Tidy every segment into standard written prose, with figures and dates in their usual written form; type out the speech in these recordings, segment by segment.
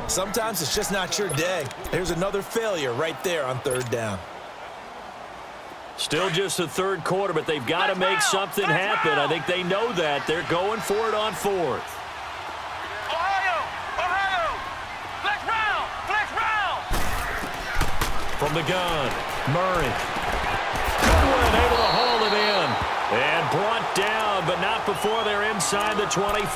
Sometimes it's just not your day. There's another failure right there on third down. Still just the third quarter, but they've got to make something happen. I think they know that. They're going for it on fourth. From the gun, Murray. Goodwin able to haul it in. And brought down, but not before they're inside the 25.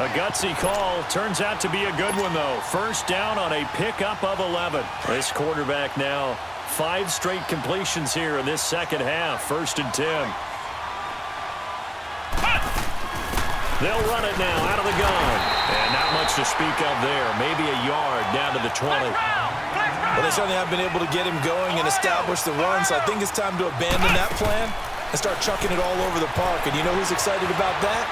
A gutsy call. Turns out to be a good one, though. First down on a pickup of 11. This quarterback now 5 straight completions here in this second half. 1st and 10. They'll run it now out of the gun. And not much to speak of there. Maybe a yard down to the 20. Well, they certainly have been able to get him going and establish the run, so I think it's time to abandon that plan and start chucking it all over the park. And you know who's excited about that?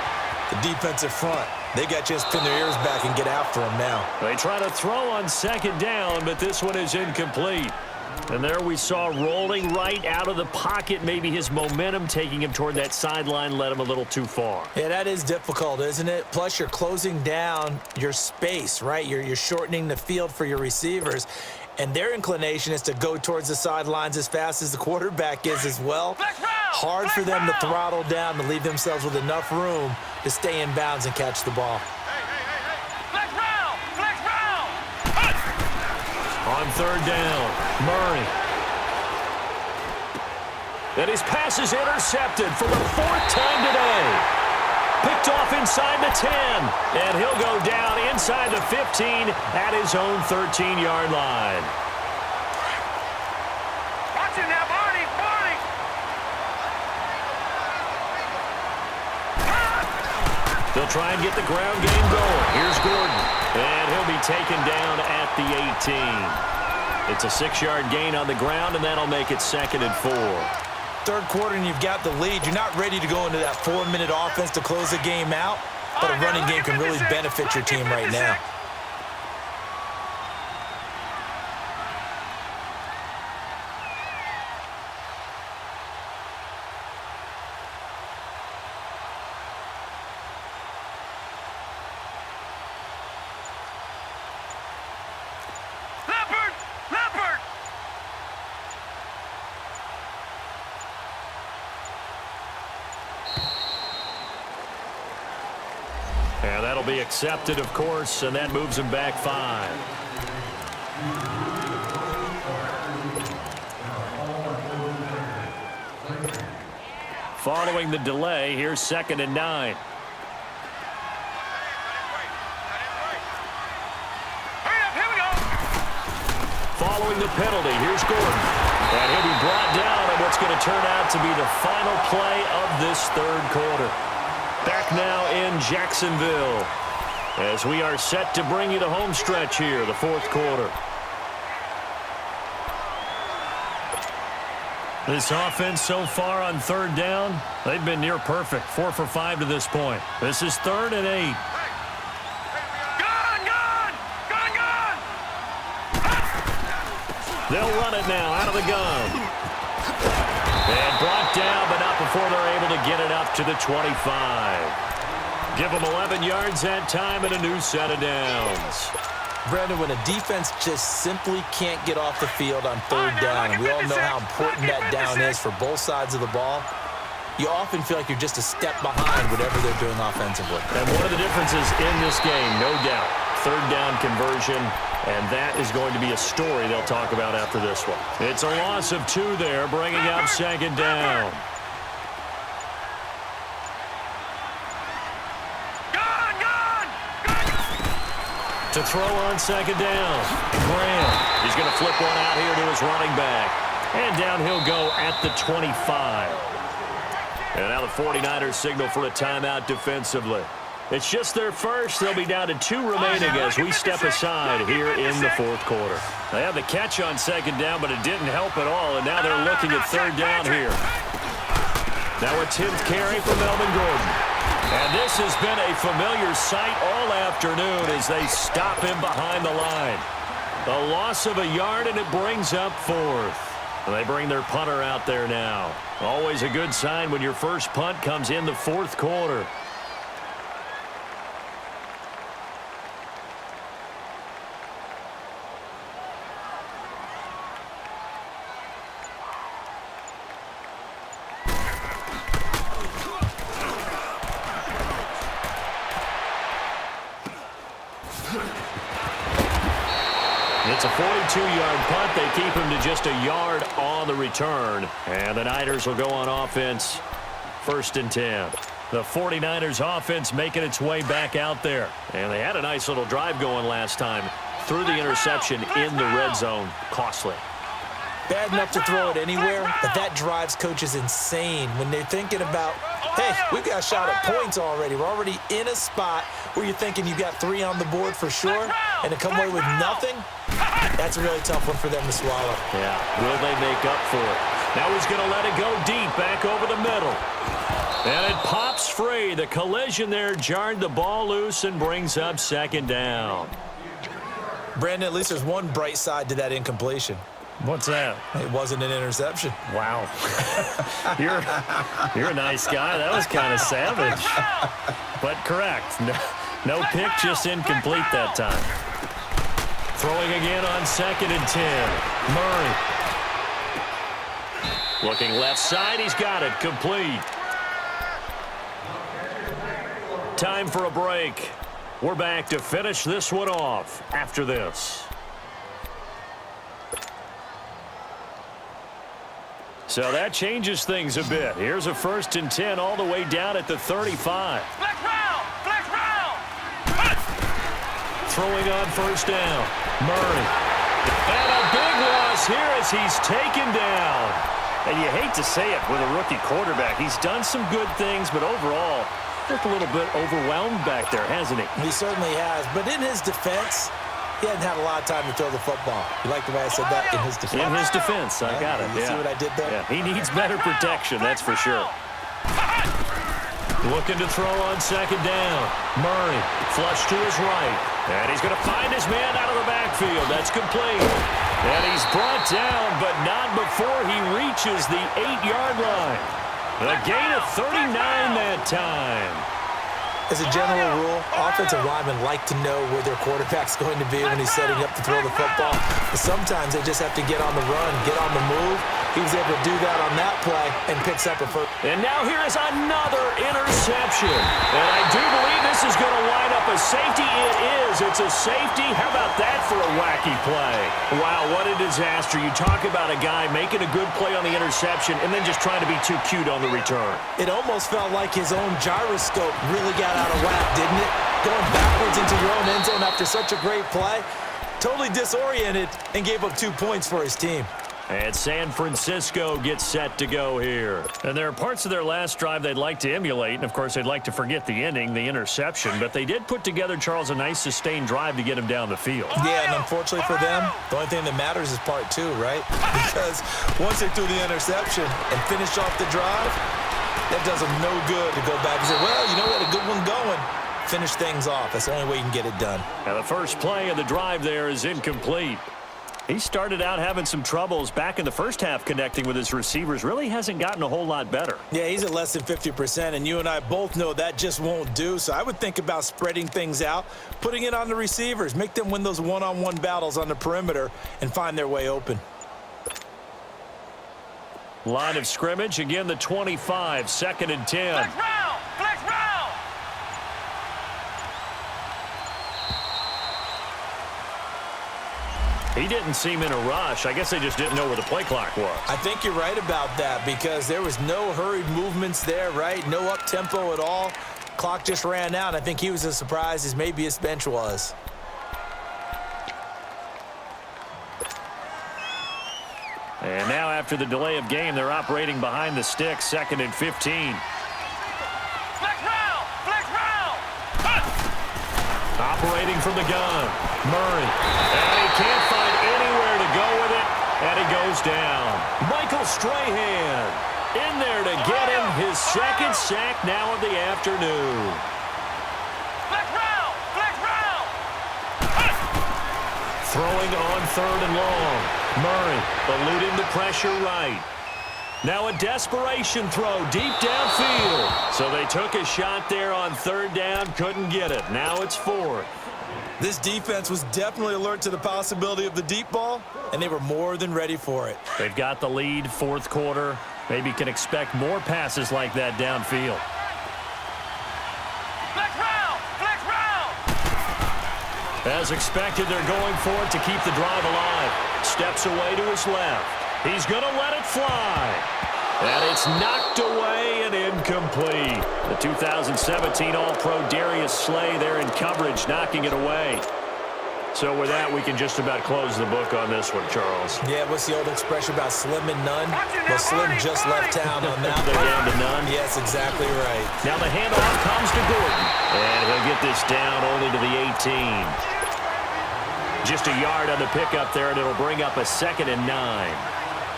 The defensive front. They got just pin their ears back and get after him now. They try to throw on second down, but this one is incomplete. And there we saw rolling right out of the pocket. Maybe his momentum taking him toward that sideline led him a little too far. Yeah, that is difficult, isn't it? Plus, you're closing down your space, right? You're shortening the field for your receivers. And their inclination is to go towards the sidelines as fast as the quarterback is as well. Hard for them to throttle down to leave themselves with enough room to stay in bounds and catch the ball. On third down, Murray. And his pass is intercepted for the 4th time today. Picked off inside the 10. And he'll go down inside the 15 at his own 13-yard line. Watch him now, Barney! Barney! They'll try and get the ground game going. Here's Gordon. And he'll be taken down at the 18. It's a 6-yard gain on the ground, and that'll make it 2nd and 4. Third quarter and you've got the lead. You're not ready to go into that 4-minute offense to close the game out, but a running game can really benefit your team right now. And that'll be accepted, of course, and that moves him back 5. Following the delay, here's 2nd and 9. Following the penalty, here's Gordon. And he'll be brought down on what's going to turn out to be the final play of this third quarter. Back now in Jacksonville as we are set to bring you the home stretch here, the 4th quarter. This offense so far on third down, they've been near perfect. 4 for 5 to this point. This is 3rd and 8. They'll run it now out of the gun. And brought down, but not before they're able to get it up to the 25. Give them 11 yards that time and a new set of downs. Brandon, when a defense just simply can't get off the field on third down, and we all know how important that down is for both sides of the ball, you often feel like you're just a step behind whatever they're doing offensively. And one of the differences in this game, no doubt, third down conversion, and that is going to be a story they'll talk about after this one. It's a loss of 2 there, bringing up 2nd down. To throw on 2nd down, Graham. He's going to flip one out here to his running back. And down he'll go at the 25. And now the 49ers signal for a timeout defensively. It's just their first. They'll be down to 2 remaining as we step aside here in the 4th quarter. They had the catch on 2nd down, but it didn't help at all, and now they're looking at 3rd down here. Now a 10th carry for Melvin Gordon. And this has been a familiar sight all afternoon as they stop him behind the line. A loss of a yard, and it brings up 4th. And they bring their punter out there now. Always a good sign when your first punt comes in the 4th quarter. It's a 42-yard punt. They keep him to just a yard on the return. And the Niners will go on offense, 1st and 10. The 49ers offense making its way back out there. And they had a nice little drive going last time. Threw the interception in the red zone. Costly. Bad enough to throw it anywhere, but that drives coaches insane when they're thinking about, hey, we've got a shot at points already. We're already in a spot where you're thinking you've got 3 on the board for sure, and to come away with nothing, that's a really tough one for them to swallow. Yeah, will they make up for it? Now he's going to let it go deep back over the middle. And it pops free. The collision there jarred the ball loose and brings up 2nd down. Brandon, at least there's one bright side to that incompletion. What's that? It wasn't an interception. Wow. You're a nice guy. That was kind of savage. But correct. No pick, just incomplete that time. Throwing again on 2nd and 10. Murray. Looking left side. He's got it. Complete. Time for a break. We're back to finish this one off after this. So that changes things a bit. Here's a 1st and 10 all the way down at the 35. Flex round! Flex round! Throwing on 1st down. Murray. And a big loss here as he's taken down. And you hate to say it with a rookie quarterback. He's done some good things, but overall, looked a little bit overwhelmed back there, hasn't he? He certainly has. But in his defense, he hadn't had a lot of time to throw the football. You like the way I said that? In his defense. In his defense, I got it. You see what I did there? Yeah, he needs better protection, that's for sure. Looking to throw on 2nd down. Murray, flush to his right. And he's going to find his man out of the backfield. That's complete. And he's brought down, but not before he reaches the 8-yard line. A gain of 39 that time. As a general rule, offensive linemen like to know where their quarterback's going to be when he's setting up to throw the football. But sometimes they just have to get on the run, get on the move. He was able to do that on that play and picks up a first. And now here is another interception. And I do believe this is going to line up a safety. It is. It's a safety. How about that for a wacky play? Wow, what a disaster. You talk about a guy making a good play on the interception and then just trying to be too cute on the return. It almost felt like his own gyroscope really got out of whack, didn't it? Going backwards into your own end zone after such a great play. Totally disoriented and gave up 2 points for his team. And San Francisco gets set to go here. And there are parts of their last drive they'd like to emulate. And, of course, they'd like to forget the ending, the interception. But they did put together, Charles, a nice sustained drive to get him down the field. Yeah, and unfortunately for them, the only thing that matters is part 2, right? Because once they threw the interception and finished off the drive, that does them no good to go back and say, well, you know, we had a good one going. Finish things off. That's the only way you can get it done. Now, the first play of the drive there is incomplete. He started out having some troubles back in the first half connecting with his receivers. Really hasn't gotten a whole lot better. Yeah, he's at less than 50%, and you and I both know that just won't do. So I would think about spreading things out, putting it on the receivers, make them win those one-on-one battles on the perimeter and find their way open. Line of scrimmage, again the 25, 2nd and 10. Flex round! Flex round! He didn't seem in a rush. I guess they just didn't know where the play clock was. I think you're right about that because there was no hurried movements there, right? No up-tempo at all. Clock just ran out. I think he was as surprised as maybe his bench was. And now after the delay of game, they're operating behind the sticks, 2nd and 15. Flex round! Flex round! Operating from the gun. Murray. And he can't find anywhere to go with it. And he goes down. Michael Strahan in there to get him his 2nd sack now of the afternoon. Flex round! Flex round! Throwing on 3rd and long. Murray eluding the pressure right. Now a desperation throw deep downfield. So they took a shot there on 3rd down, couldn't get it. Now it's 4th. This defense was definitely alert to the possibility of the deep ball, and they were more than ready for it. They've got the lead, 4th quarter. Maybe can expect more passes like that downfield. Flex round! Flex round! As expected, they're going for it to keep the drive alive. Steps away to his left. He's going to let it fly. And it's knocked away and incomplete. The 2017 All-Pro Darius Slay there in coverage, knocking it away. So with that, we can just about close the book on this one, Charles. Yeah, what's the old expression about slim and none? Well, Slim just left town on that They're one. down to none. Yes, exactly right. Now the handoff comes to Gordon. And he'll get this down only to the 18. Just a yard on the pickup there, and it'll bring up a 2nd and 9.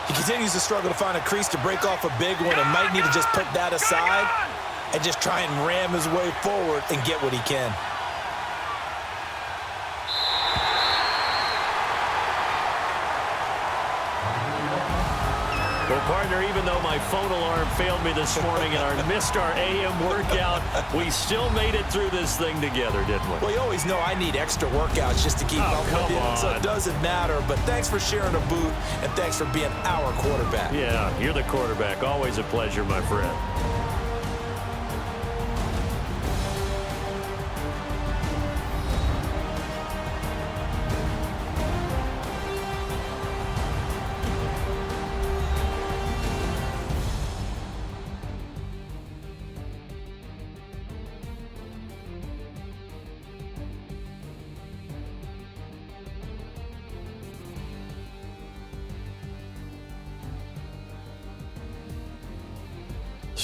He continues to struggle to find a crease to break off a big one and might need to just put that aside and just try and ram his way forward and get what he can. Well, partner, even though my phone alarm failed me this morning and I missed our AM workout, we still made it through this thing together, didn't we? Well, you always know I need extra workouts just to keep up with you, so it doesn't matter. But thanks for sharing a boot, and thanks for being our quarterback. Yeah, you're the quarterback. Always a pleasure, my friend.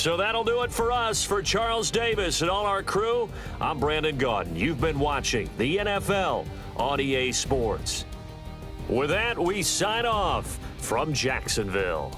So that'll do it for us. For Charles Davis and all our crew, I'm Brandon Gaudin. You've been watching the NFL on EA Sports. With that, we sign off from Jacksonville.